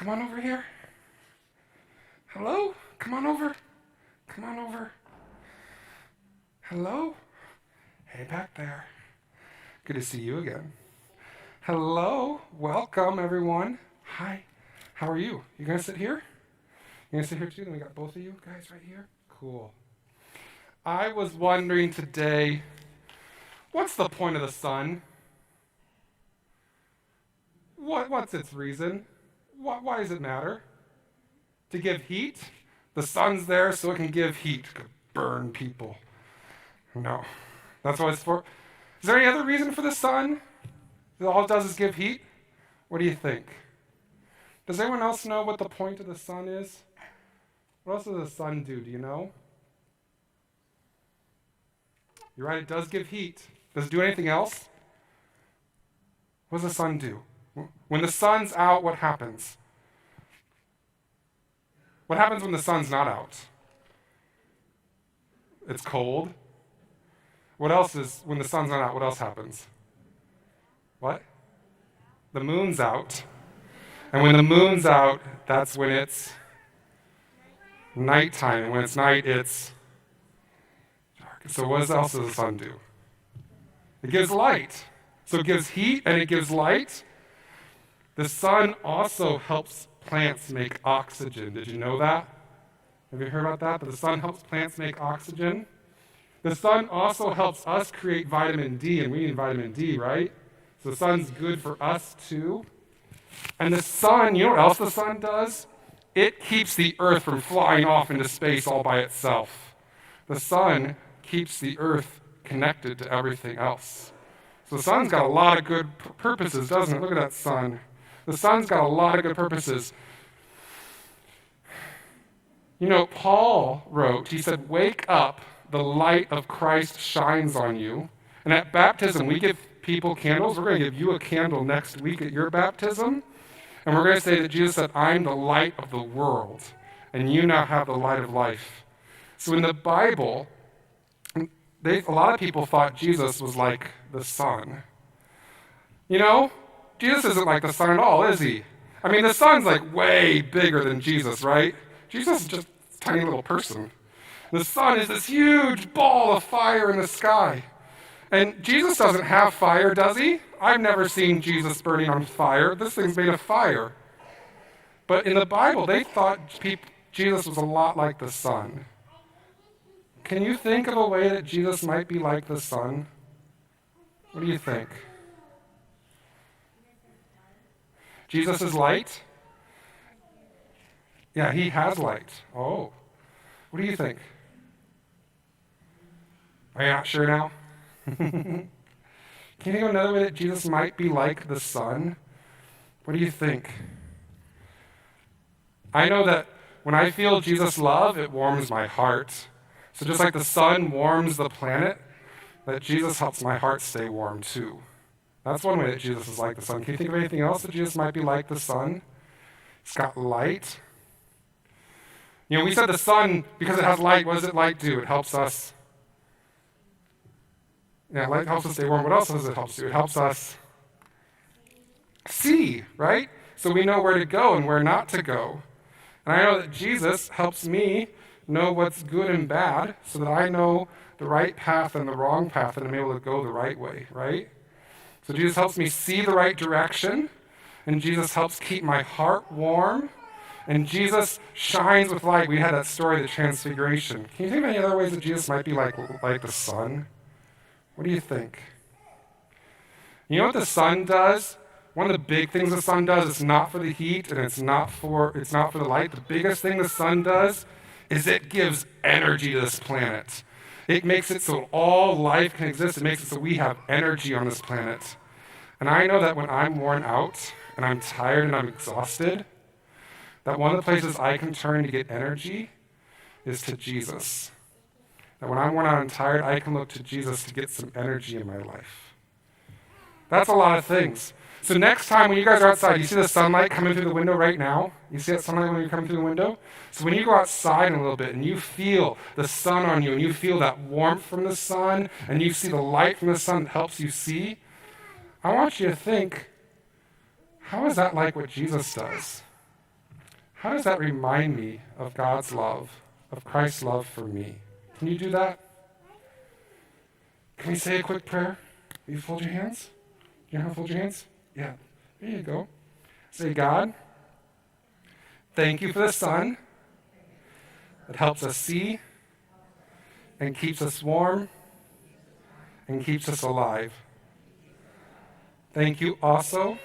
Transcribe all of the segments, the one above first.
Come on over here. Hello? Come on over. Come on over. Hello? Hey, back there. Good to see you again. Hello. Welcome, everyone. Hi. How are you? You going to sit here? You going to sit here too? Then we got both of you guys right here. Cool. I was wondering today, what's the point of the sun? What's its reason? Why does it matter? To give heat? The sun's there so it can give heat, to burn people. No, that's what it's for. Is there any other reason for the sun? That all it does is give heat? What do you think? Does anyone else know what the point of the sun is? What else does the sun do? Do you know? You're right, it does give heat. Does it do anything else? What does the sun do? When the sun's out, what happens? What happens when the sun's not out? It's cold. What else is, when the sun's not out, what else happens? What? The moon's out. And when the moon's out, that's when it's nighttime. And when it's night, it's dark. So what else does the sun do? It gives light. So it gives heat and it gives light. The sun also helps plants make oxygen. Did you know that? Have you heard about that? That the sun helps plants make oxygen? The sun also helps us create vitamin D, and we need vitamin D, right? So the sun's good for us too. And the sun, you know what else the sun does? It keeps the earth from flying off into space all by itself. The sun keeps the earth connected to everything else. So the sun's got a lot of good purposes, doesn't it? Look at that sun. The sun's got a lot of good purposes. You know, Paul wrote, he said, "Wake up, the light of Christ shines on you." And at baptism, we give people candles. We're going to give you a candle next week at your baptism. And we're going to say that Jesus said, "I'm the light of the world, and you now have the light of life." So in the Bible, a lot of people thought Jesus was like the sun. You know, Jesus isn't like the sun at all, is he? I mean, the sun's like way bigger than Jesus, right? Jesus is just a tiny little person. The sun is this huge ball of fire in the sky. And Jesus doesn't have fire, does he? I've never seen Jesus burning on fire. This thing's made of fire. But in the Bible, they thought Jesus was a lot like the sun. Can you think of a way that Jesus might be like the sun? What do you think? Jesus is light? Yeah, he has light. Oh. What do you think? Are you not sure now? Can you think of another way that Jesus might be like the sun? What do you think? I know that when I feel Jesus' love, it warms my heart. So just like the sun warms the planet, that Jesus helps my heart stay warm too. That's one way that Jesus is like the sun. Can you think of anything else that Jesus might be like the sun? It's got light. You know, we said the sun, because it has light, what does it light do? It helps us. Yeah, light helps us stay warm. What else does it help do? It helps us see, right? So we know where to go and where not to go. And I know that Jesus helps me know what's good and bad so that I know the right path and the wrong path and I'm able to go the right way, right? So Jesus helps me see the right direction, and Jesus helps keep my heart warm, and Jesus shines with light. We had that story, the Transfiguration. Can you think of any other ways that Jesus might be like the sun? What do you think? You know what the sun does? One of the big things the sun does, it's not for the heat and it's not for the light. The biggest thing the sun does is it gives energy to this planet. It makes it so all life can exist. It makes it so we have energy on this planet. And I know that when I'm worn out and I'm tired and I'm exhausted, that one of the places I can turn to get energy is to Jesus. That when I'm worn out and tired, I can look to Jesus to get some energy in my life. That's a lot of things. So next time when you guys are outside, you see the sunlight coming through the window right now? You see that sunlight when you're coming through the window? So when you go outside in a little bit and you feel the sun on you and you feel that warmth from the sun and you see the light from the sun that helps you see, I want you to think, how is that like what Jesus does? how does that remind me of God's love, of Christ's love for me? Can you do that? Can we say a quick prayer? Will you fold your hands? You know how to fold your hands? Yeah. There you go. Say, God, thank you for the sun that helps us see and keeps us warm and keeps us alive. Thank you also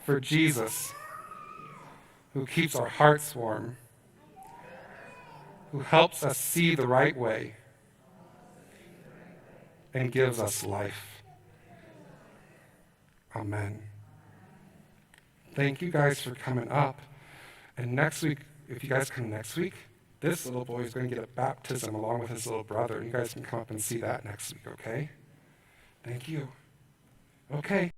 for Jesus, who keeps our hearts warm, who helps us see the right way and gives us life. Amen. Thank you guys for coming up. And next week, if you guys come next week, this little boy is going to get a baptism along with his little brother. You guys can come up and see that next week, okay? Thank you. Okay.